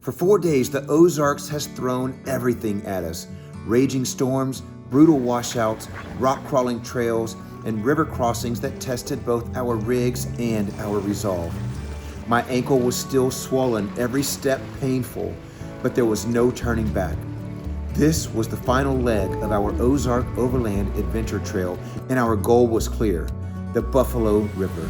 For 4 days, the Ozarks has thrown everything at us. Raging storms, brutal washouts, rock-crawling trails, and river crossings that tested both our rigs and our resolve. My ankle was still swollen, every step painful, but there was no turning back. This was the final leg of our Ozark Overland Adventure Trail, and our goal was clear: the Buffalo River.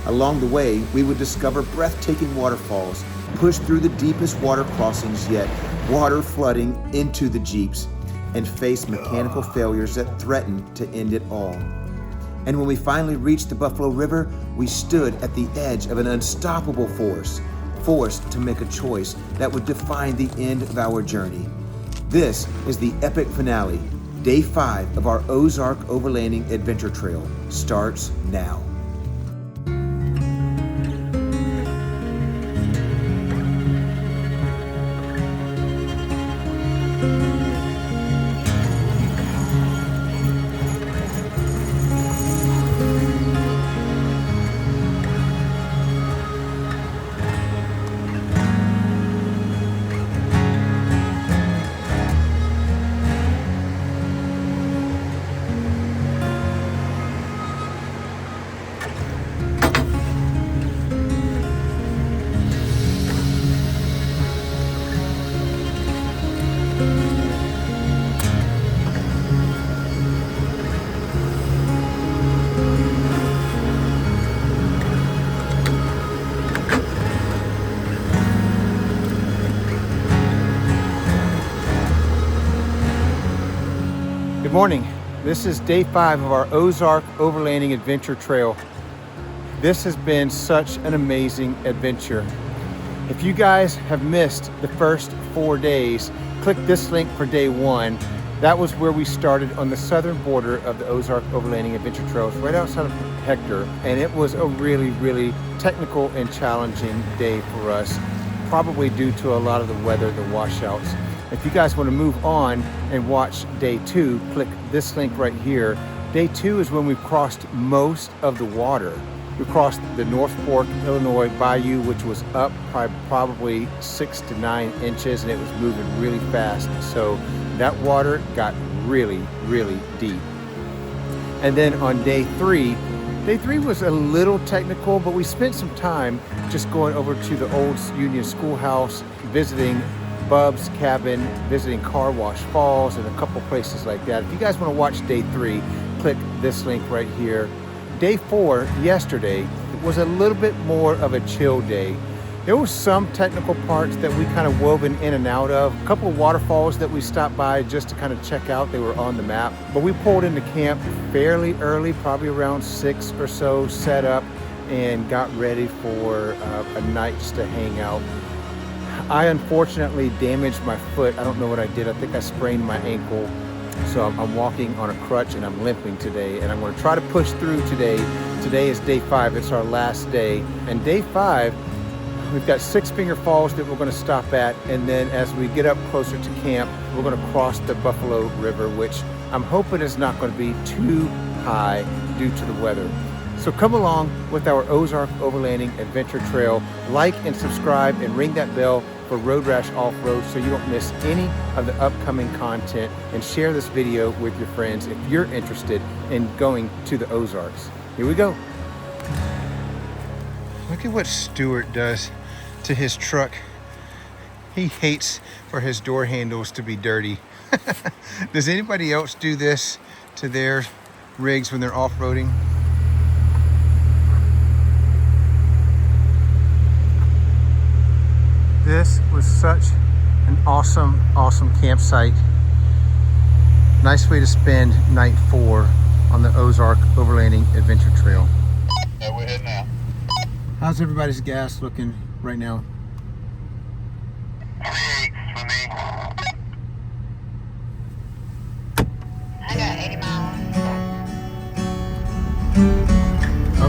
Along the way, we would discover breathtaking waterfalls, push through the deepest water crossings yet, water flooding into the Jeeps, and face mechanical failures that threatened to end it all. And when we finally reached the Buffalo River, we stood at the edge of an unstoppable force, forced to make a choice that would define the end of our journey. This is the epic finale. Day 5 of our Ozark Overlanding Adventure Trail starts now. Good morning. This is day 5 of our Ozark Overlanding Adventure Trail. This has been such an amazing adventure. If you guys have missed the first 4 days, click this link for day 1. That was where we started on the southern border of the Ozark Overlanding Adventure Trail, right outside of Hector, and it was a really technical and challenging day for us, probably due to a lot of the weather, the washouts. If you guys want to move on and watch day 2, click this link right here. Day 2 is when we've crossed most of the water. We crossed the North Fork, Illinois Bayou, which was up probably 6 to 9 inches, and it was moving really fast. So that water got really deep. And then on day 3 was a little technical, but we spent some time just going over to the old Union Schoolhouse, visiting Bub's cabin, visiting Car Wash Falls, and a couple places like that. If you guys want to watch day 3, click this link right here. Day 4, yesterday, was a little bit more of a chill day. There were some technical parts that we kind of woven in and out of. A couple of waterfalls that we stopped by just to kind of check out. They were on the map. But we pulled into camp fairly early, probably around 6 or so, set up and got ready for a night just to hang out. I unfortunately damaged my foot. I don't know what I did. I think I sprained my ankle. So I'm walking on a crutch and I'm limping today. And I'm going to try to push through today. Today is day 5. It's our last day. And day 5, we've got 6 Finger Falls that we're going to stop at. And then as we get up closer to camp, we're going to cross the Buffalo River, which I'm hoping is not going to be too high due to the weather. So come along with our Ozark Overlanding Adventure Trail. Like and subscribe and ring that bell for Road Rash Off-Road so you don't miss any of the upcoming content, and share this video with your friends if you're interested in going to the Ozarks. Here we go. Look at what Stuart does to his truck. He hates for his door handles to be dirty. Does anybody else do this to their rigs when they're off-roading? This was such an awesome campsite. Nice way to spend night 4 on the Ozark Overlanding Adventure Trail. Yeah, we're heading now. How's everybody's gas looking right now? 3/8 for me. I got 80 miles.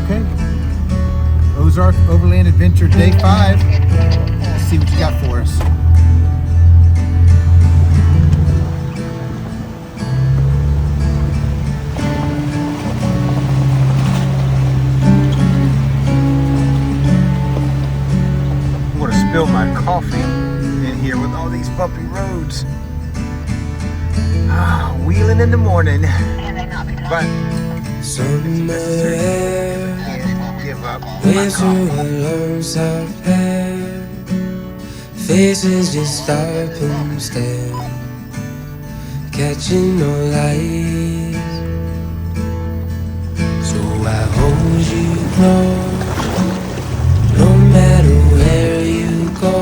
Okay. Ozark Overland Adventure Day 5. Let's see what you got for us. I'm going to spill my coffee. here with all these bumpy roads. Wheeling in the morning, but Somewhere can't give up. with you alongside pair, faces just stop and stare, catching no light. So I hold you close, no matter where you go,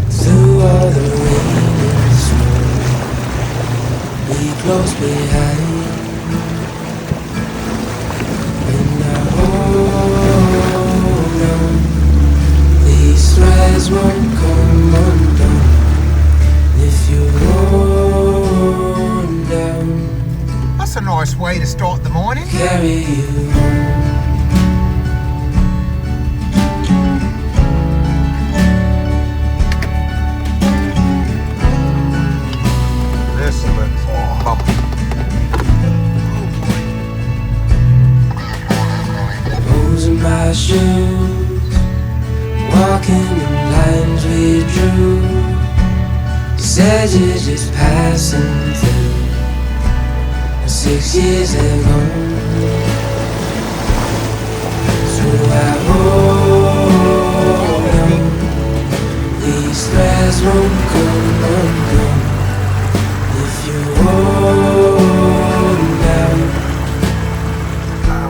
through all the rain and snow, be close behind. These threads won't come undone if you roll down. That's a nice way to start the morning. Carry you home. This looks bumpy. Holes in my shoes, walking in lines we drew. You said you're just passing through. 6 years ago, so I hold on. These threads won't come undone if you hold down.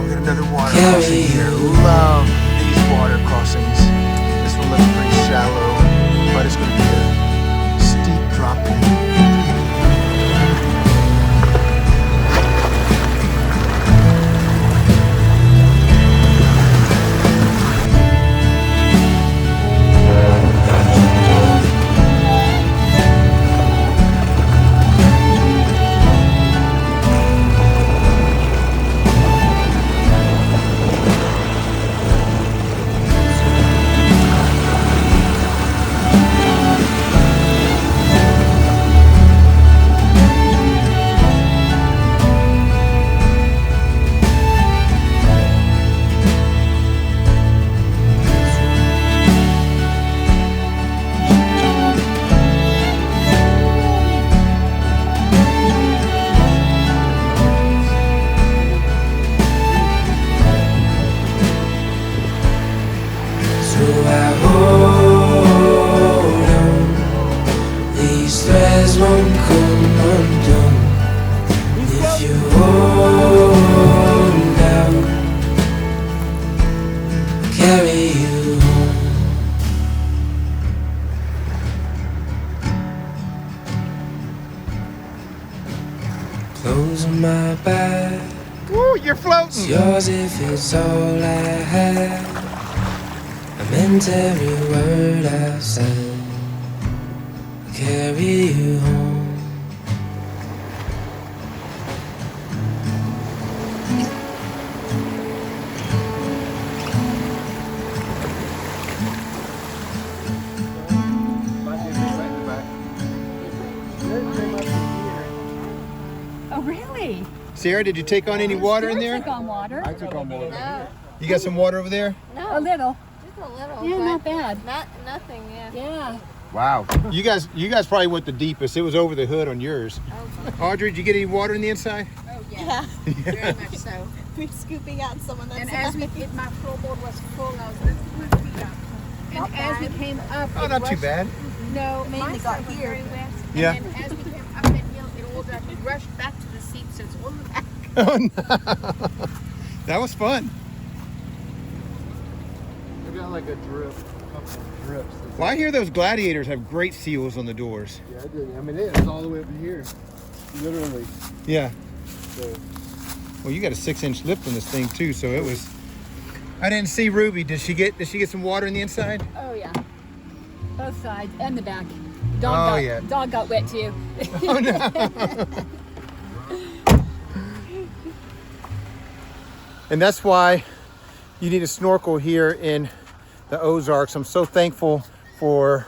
We got another water Carry crossing here. you. Love these water crossings. This one looks pretty shallow, but it's going to be a steep drop in. Clothes on my back, Ooh, you're floating. it's yours if it's all I have. I meant every word I said. I'll carry you home. Oh, really? Sarah, did you take on any water in there? Took on water. I took on water. No, You got some water over there? A little. just a little. Yeah, but not bad. Nothing, yeah. Yeah. Wow. You guys probably went the deepest. It was over the hood on yours. Audrey, did you get any water in the inside? Yeah, very much so. We're scooping out some of that. And as we, my floorboard was full, I was lifting my feet up. And as we came up, Oh, not too bad. No, Mainly my got side was here. very wet. Yeah. And then as we came up that hill, it all just rushed back to the seat, so it's all in the back. Oh, no. That was fun. I got like a drip, a couple of drips. Well, I hear those gladiators have great seals on the doors. Yeah, I did. I mean, it's all the way up to here, literally. Yeah. So Well, you got a 6-inch lip on this thing too, so it was. I didn't see Ruby. Did she get some water in the inside? Oh, yeah. Both sides and the back. Oh, yeah. Dog got wet too. Oh no. And that's why you need a snorkel here in the Ozarks. I'm so thankful for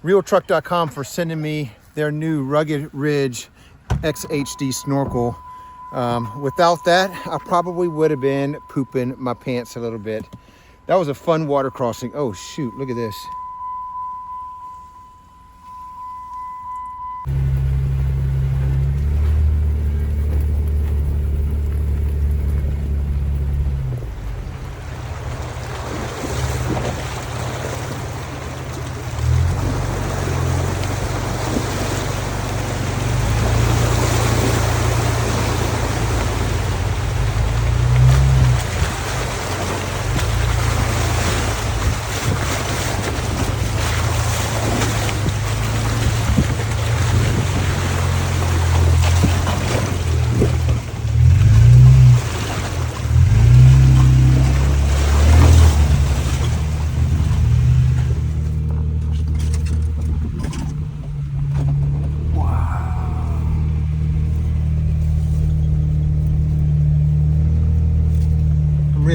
realtruck.com for sending me their new Rugged Ridge XHD snorkel. Without that, I probably would have been pooping my pants a little bit. That was a fun water crossing. Oh shoot, look at this.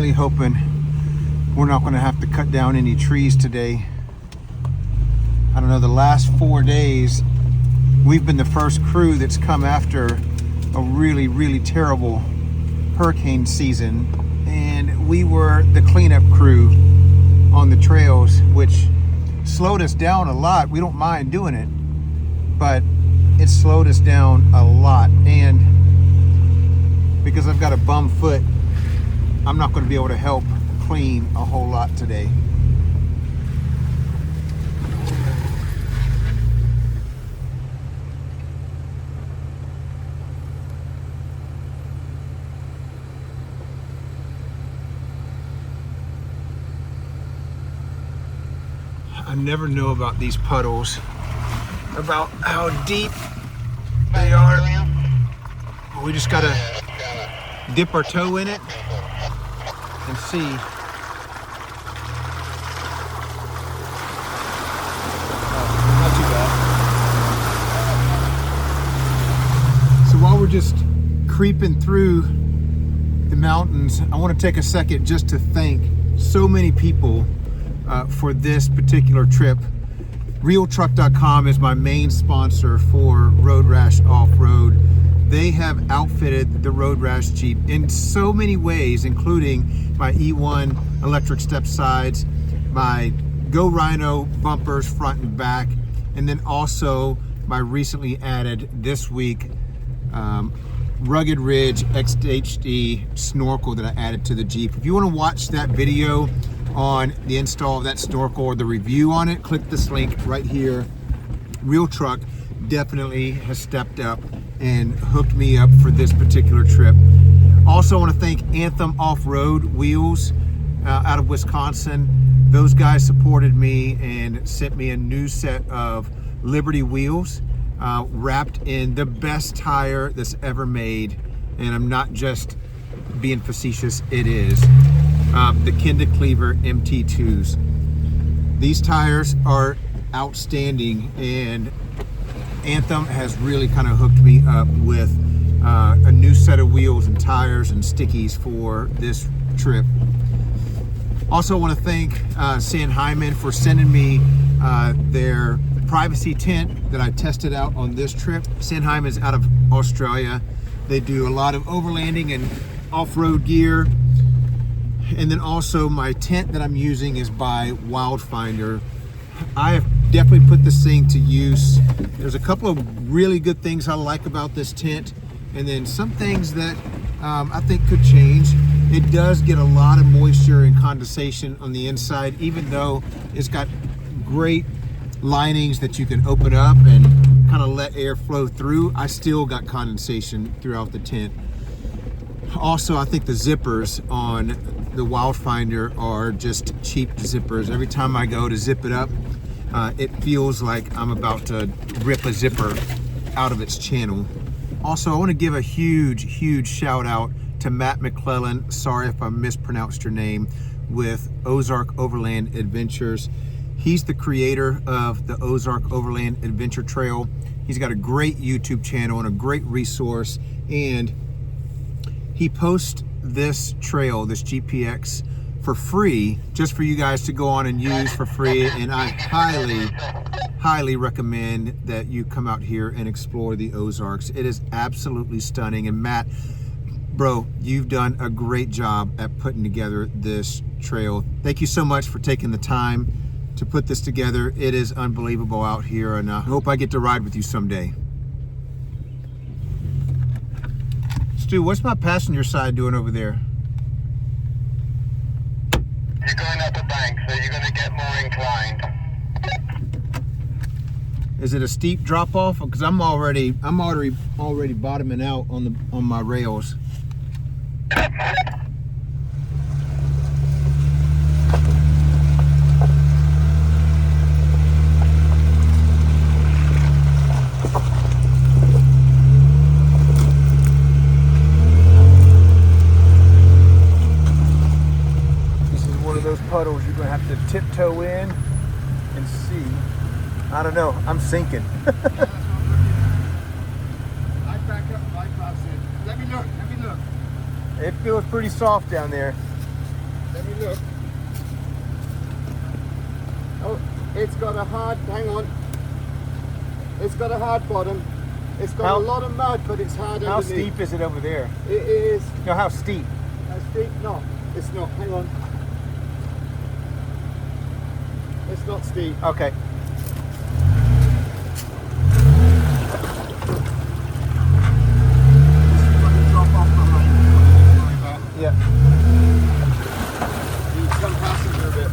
really hoping we're not going to have to cut down any trees today. I don't know, the last 4 days, we've been the first crew that's come after a really, really terrible hurricane season. And we were the cleanup crew on the trails, which slowed us down a lot. We don't mind doing it, but it slowed us down a lot. And because I've got a bum foot, I'm not going to be able to help clean a whole lot today. I never know about these puddles, about how deep they are. We just gotta dip our toe in it and see. Not too bad. So while we're just creeping through the mountains, I want to take a second just to thank so many people for this particular trip. RealTruck.com is my main sponsor for Road Rash Off-Road. They have outfitted the Road Rash Jeep in so many ways, including my E1 electric step sides, my Go Rhino bumpers front and back, and then also my recently added this week Rugged Ridge XHD snorkel that I added to the Jeep. If you want to watch that video on the install of that snorkel or the review on it, click this link right here. Real Truck definitely has stepped up and hooked me up for this particular trip. Also, I want to thank Anthem Off-Road Wheels out of Wisconsin. Those guys supported me and sent me a new set of Liberty wheels wrapped in the best tire that's ever made. And I'm not just being facetious, it is. The Kenda Klever MT2s. These tires are outstanding, and Anthem has really kind of hooked me up with a new set of wheels and tires and stickies for this trip. Also, I want to thank Sandhyman for sending me their privacy tent that I tested out on this trip. Sandhyman is out of Australia. They do a lot of overlanding and off-road gear. And then also my tent that I'm using is by Wildfinder. I have definitely put this thing to use. There's a couple of really good things I like about this tent, and then some things that I think could change. It does get a lot of moisture and condensation on the inside, even though it's got great linings that you can open up and kind of let air flow through. I still got condensation throughout the tent. Also, I think the zippers on the Wildfinder are just cheap zippers. Every time I go to zip it up, it feels like I'm about to rip a zipper out of its channel. Also, I want to give a huge shout out to Matt McClellan. Sorry if I mispronounced your name, with Ozark Overland Adventures. He's the creator of the Ozark Overland Adventure Trail. He's got a great YouTube channel and a great resource, and he posts this trail, this GPX, for free, just for you guys to go on and use for free. And I highly recommend that you come out here and explore the Ozarks. It is absolutely stunning. And Matt, bro, you've done a great job at putting together this trail. Thank you so much for taking the time to put this together. It is unbelievable out here, and I hope I get to ride with you someday. Stu, what's my passenger side doing over there? You're going up a bank, so you're going to get more inclined. Is it a steep drop off? Because I'm already bottoming out on my rails. Puddles you're gonna have to tiptoe in and see. I don't know, I'm sinking. I back up like I said. Let me look. It feels pretty soft down there. Let me look. Oh, it's got a hard, hang on. It's got a hard bottom. It's got a lot of mud, but it's hard How underneath. steep is it over there? It is. No, how steep? Steep? No, it's not. Hang on. It's not steep. Okay. Drop off behind. Yeah. You come passenger a bit.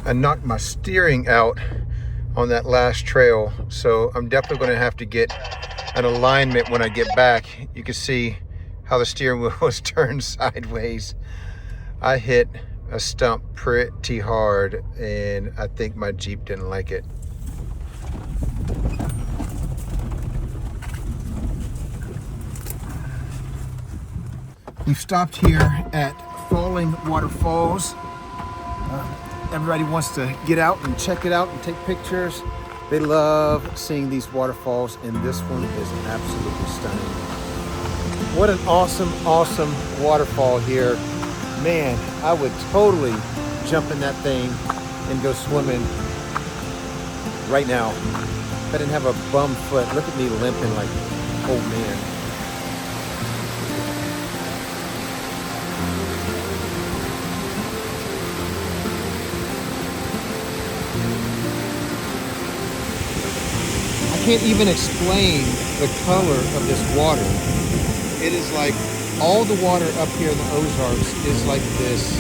I knocked my steering out on that last trail, so I'm definitely going to have to get an alignment when I get back. You can see how the steering wheel was turned sideways. I hit a stump pretty hard, and I think my Jeep didn't like it. We've stopped here at Falling Waterfalls. Everybody wants to get out and check it out and take pictures. They love seeing these waterfalls, and this one is absolutely stunning. What an awesome, awesome waterfall here. Man, I would totally jump in that thing and go swimming right now. If I didn't have a bum foot, look at me limping like, oh man. I can't even explain the color of this water. It is like all the water up here in the Ozarks is like this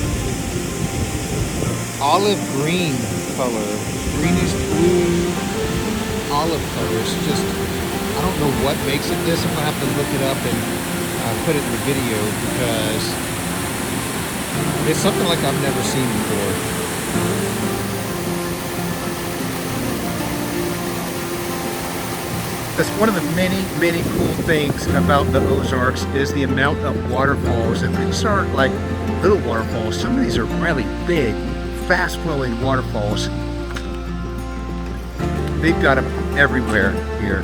olive green color, greenish blue olive color. It's just, I don't know what makes it this. I'm gonna have to look it up and put it in the video because it's something like I've never seen before. That's one of the many, many cool things about the Ozarks is the amount of waterfalls. And these aren't like little waterfalls. Some of these are really big, fast-flowing waterfalls. They've got them everywhere here.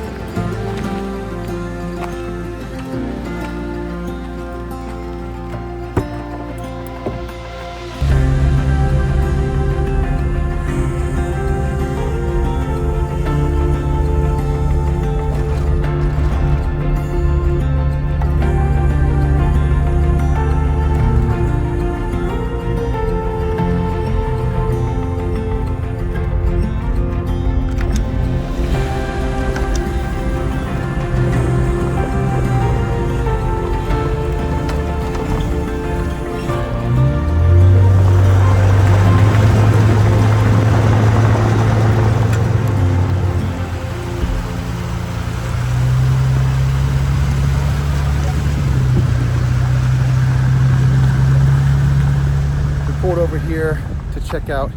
Over here to check out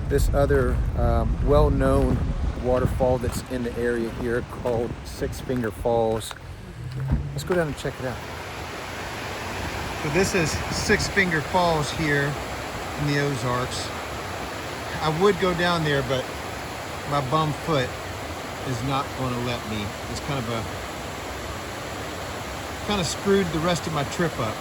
this other well-known waterfall that's in the area here called Six Finger Falls. Let's go down and check it out. So this is Six Finger Falls here in the Ozarks. I would go down there, but my bum foot is not going to let me. It's kind of screwed the rest of my trip up.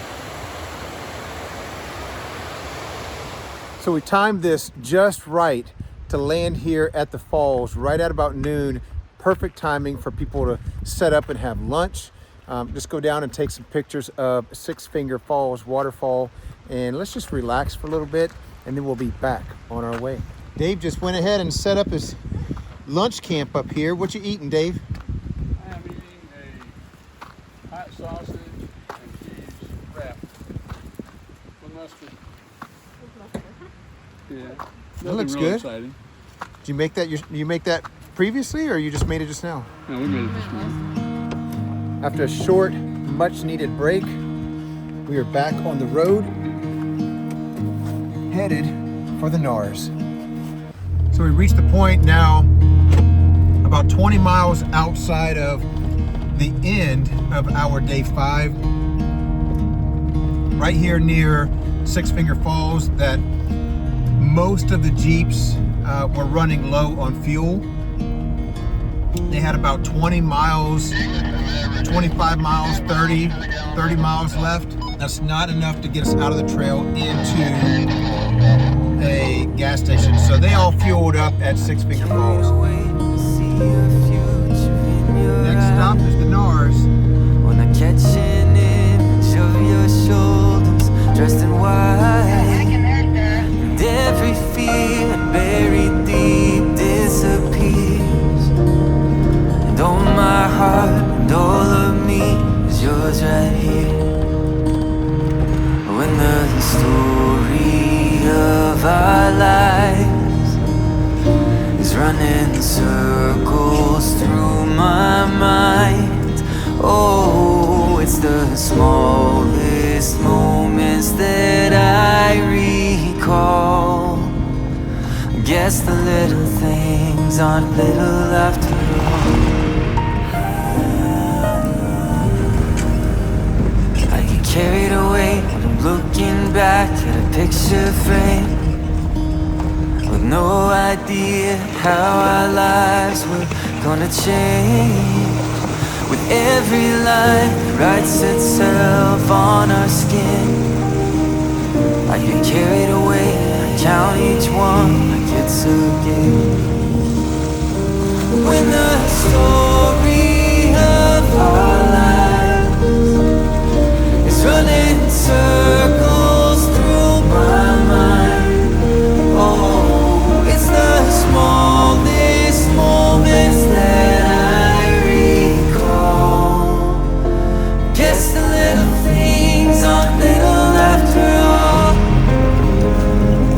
So we timed this just right to land here at the falls right at about noon. Perfect timing for people to set up and have lunch. Just go down and take some pictures of Six Finger Falls waterfall, and let's just relax for a little bit, and then we'll be back on our way. Dave just went ahead and set up his lunch camp up here. What you eating, Dave? I'm eating a hot sausage Yeah. That looks Nothing real good. Exciting. Did you make that? You make that previously, or you just made it just now? No, we made it this morning. After a short, much-needed break, we are back on the road, headed for the Nars. So we reached the point now, about 20 miles outside of the end of our day 5, right here near Six Finger Falls, that most of the Jeeps were running low on fuel. They had about 20 miles, 25 miles, 30 miles left. That's not enough to get us out of the trail into a gas station. So they all fueled up at Six Finger Falls. Next stop is the Nars. When I catch an image of your shoulders, dressed in white, and every fear buried deep disappears, and all my heart and all of me is yours right here. When the story of our lives is running circles through my mind, oh, it's the smallest moments that I recall. Guess the little things aren't little after all. I get carried away when I'm looking back at a picture frame, with no idea how our lives were gonna change. With every line that writes itself on our skin, I get carried away, I count each one like it's a game. When the story of our lives is running circles through my mind, oh, it's the smallest moments that I recall. Guess the little things aren't little after all.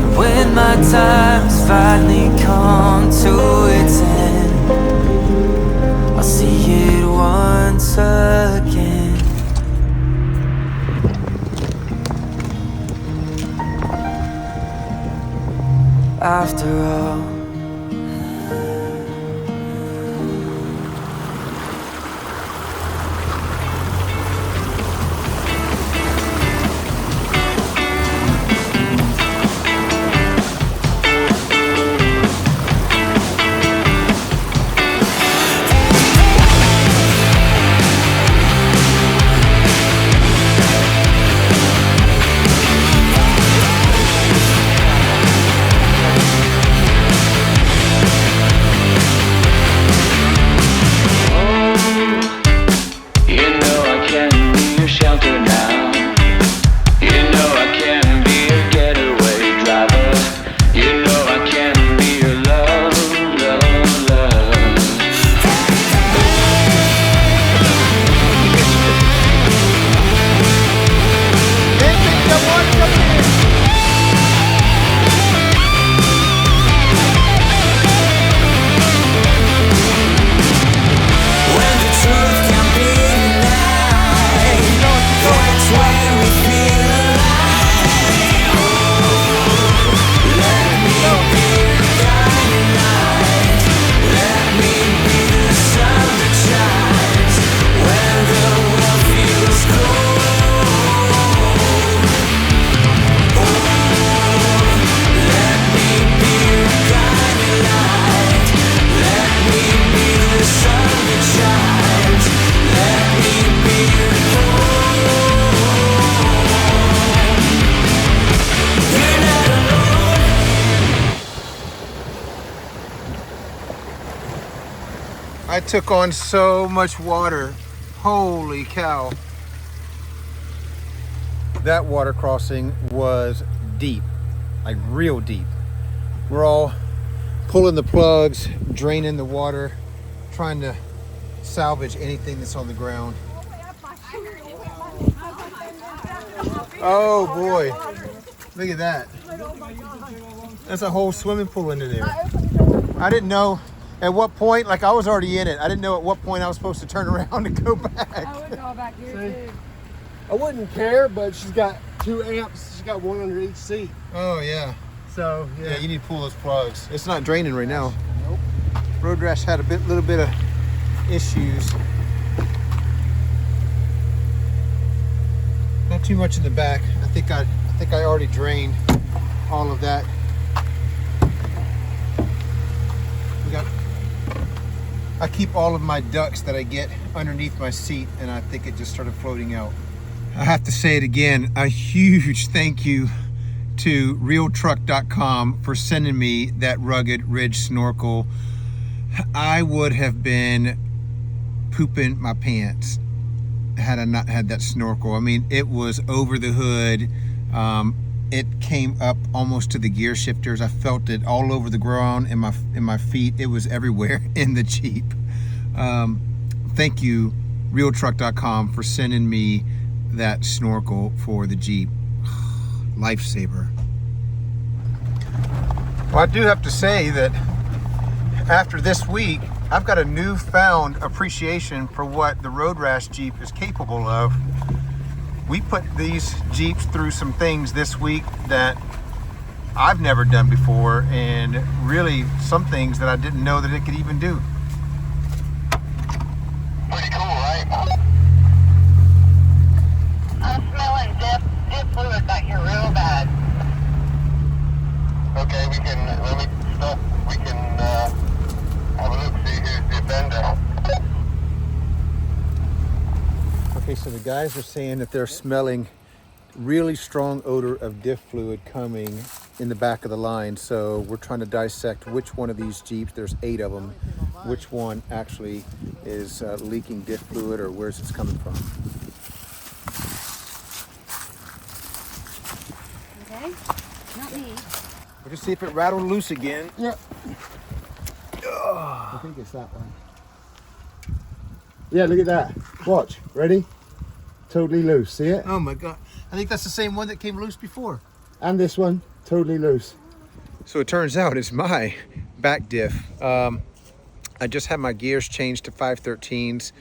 And when my time's finally come to its end, I'll see it once again. After all, I took on so much water. Holy cow. That water crossing was deep, like real deep. We're all pulling the plugs, draining the water, trying to salvage anything that's on the ground. Oh boy, look at that. There's a whole swimming pool into there. I opened the door. I didn't know at what point, like I was already in it. I didn't know at what point I was supposed to turn around and go back. I would go back here too. I wouldn't care, but she's got 2 amps. She's got one under each seat. Oh yeah. So Yeah, you need to pull those plugs. It's not draining right now. Nope. Road rash had a little bit of issues. Not too much in the back. I think I already drained all of that. I keep all of my ducks that I get underneath my seat, and I think it just started floating out. I have to say it again, a huge thank you to realtruck.com for sending me that rugged ridge snorkel. I would have been pooping my pants had I not had that snorkel. I mean, it was over the hood. It came up almost to the gear shifters. I felt it all over the ground in my feet. It was everywhere in the Jeep. Thank you, realtruck.com, for sending me that snorkel for the Jeep. Lifesaver. Well, I do have to say that after this week, I've got a newfound appreciation for what the Road Rash Jeep is capable of. We put these Jeeps through some things this week that I've never done before, and really some things that I didn't know that it could even do. Pretty cool, right? I'm smelling diff fluid back here real bad. Okay, we can have a look, see who's the offender. Okay, so the guys are saying that they're smelling really strong odor of diff fluid coming in the back of the line. So we're trying to dissect which one of these Jeeps, there's 8 of them, which one actually is leaking diff fluid, or where's it coming from. Okay, not me. We'll just see if it rattled loose again. Yeah. I think it's that one. Yeah, look at that. Watch. Ready? Totally loose. See it? Oh my God. I think that's the same one that came loose before. And this one, totally loose. So it turns out it's my back diff. I just had my gears changed to 513s,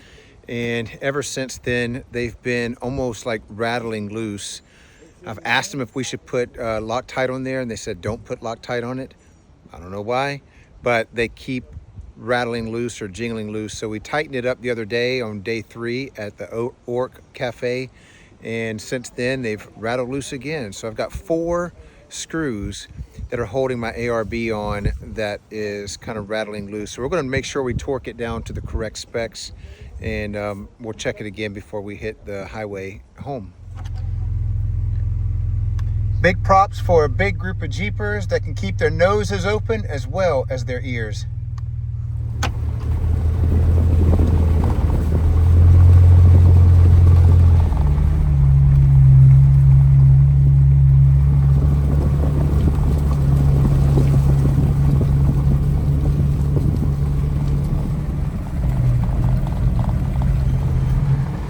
and ever since then they've been almost like rattling loose. I've asked them if we should put Loctite on there, and they said don't put Loctite on it. I don't know why, but they keep rattling loose or jingling loose. So we tightened it up the other day on day 3 at the Orc Cafe, and since then they've rattled loose again. So I've got 4 screws that are holding my ARB on that is kind of rattling loose. So we're going to make sure we torque it down to the correct specs, and we'll check it again before we hit the highway home. Big props for a big group of Jeepers that can keep their noses open as well as their ears.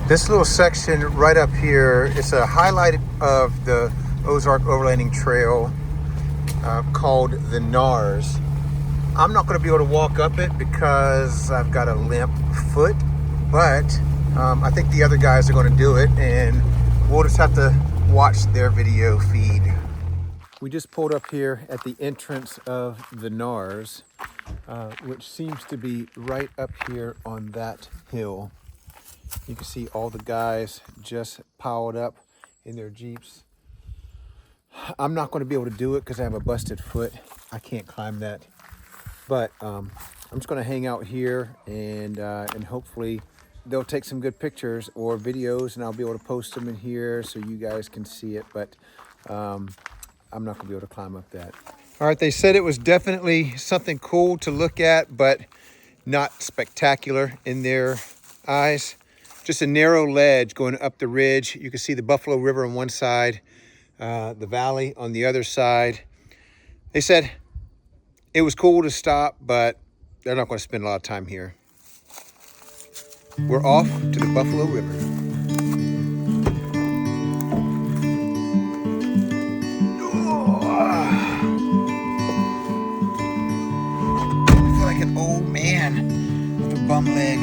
This little section right up here, it's a highlight of the Ozark Overlanding Trail called the Nars. I'm not going to be able to walk up it because I've got a limp foot, but I think the other guys are going to do it, and we'll just have to watch their video feed. We just pulled up here at the entrance of the Nars, which seems to be right up here on that hill. You can see all the guys just piled up in their Jeeps. I'm not going to be able to do it because I have a busted foot. I can't climb that. But I'm just going to hang out here, and hopefully they'll take some good pictures or videos, and I'll be able to post them in here so you guys can see it. But I'm not going to be able to climb up that. All right, they said it was definitely something cool to look at, but not spectacular in their eyes. Just a narrow ledge going up the ridge. You can see the Buffalo River on one side, the valley on the other side. They said it was cool to stop, but they're not going to spend a lot of time here. We're off to the Buffalo River. bum leg.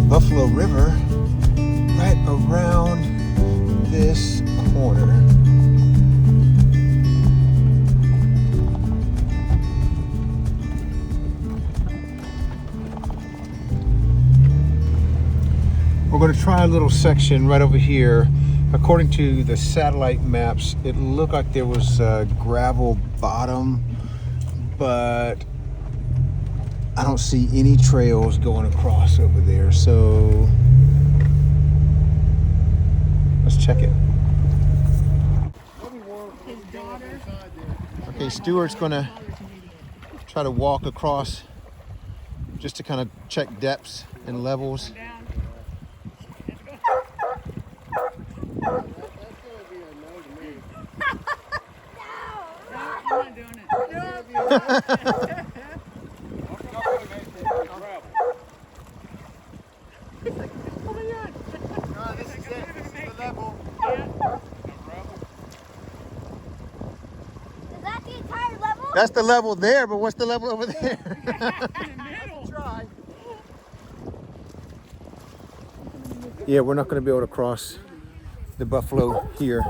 Buffalo River right around this corner. We're going to try a little section right over here. According to the satellite maps, it looked like there was a gravel bottom, but I don't see any trails going across over there, so let's check it. Okay, Stuart's gonna try to walk across just to kind of check depths and levels. That's the level there, but what's the level over there? Yeah, we're not going to be able to cross the Buffalo here.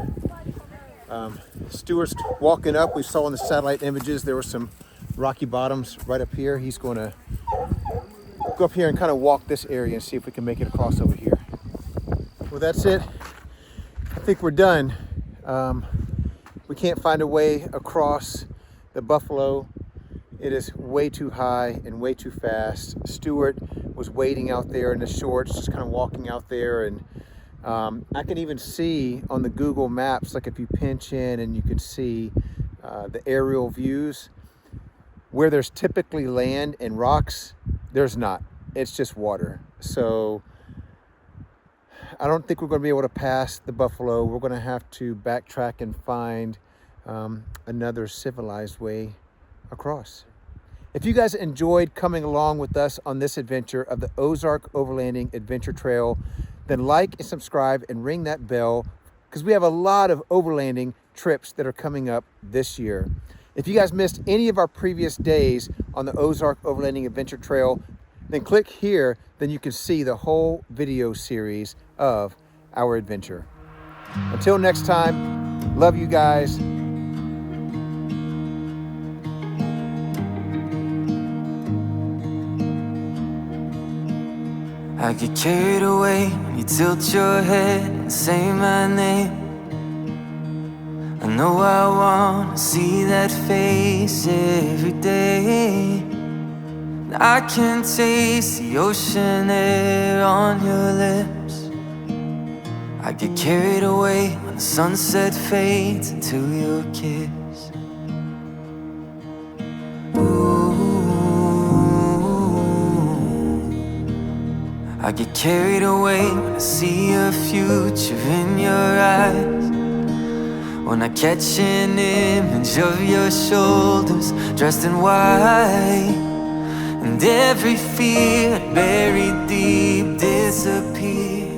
Stuart's walking up. We saw in the satellite images there were some rocky bottoms right up here. He's going to go up here and kind of walk this area and see if we can make it across over here. Well, that's it. I think we're done. We can't find a way across the Buffalo. It is way too high and way too fast. Stuart was waiting out there in the shorts, just kind of walking out there, and I can even see on the Google Maps, like if you pinch in and you can see the aerial views, where there's typically land and rocks, there's not. It's just water. So I don't think we're going to be able to pass the Buffalo. We're going to have to backtrack and find another civilized way across. If you guys enjoyed coming along with us on this adventure of the Ozark Overlanding Adventure Trail, then like and subscribe and ring that bell, because we have a lot of overlanding trips that are coming up this year. If you guys missed any of our previous days on the Ozark Overlanding Adventure Trail, then click here, then you can see the whole video series of our adventure. Until next time, love you guys. I get carried away when you tilt your head and say my name. I know I wanna see that face every day. I can taste the ocean air on your lips. I get carried away when the sunset fades into your kiss. I get carried away when I see a future in your eyes. When I catch an image of your shoulders dressed in white, and every fear buried deep disappears.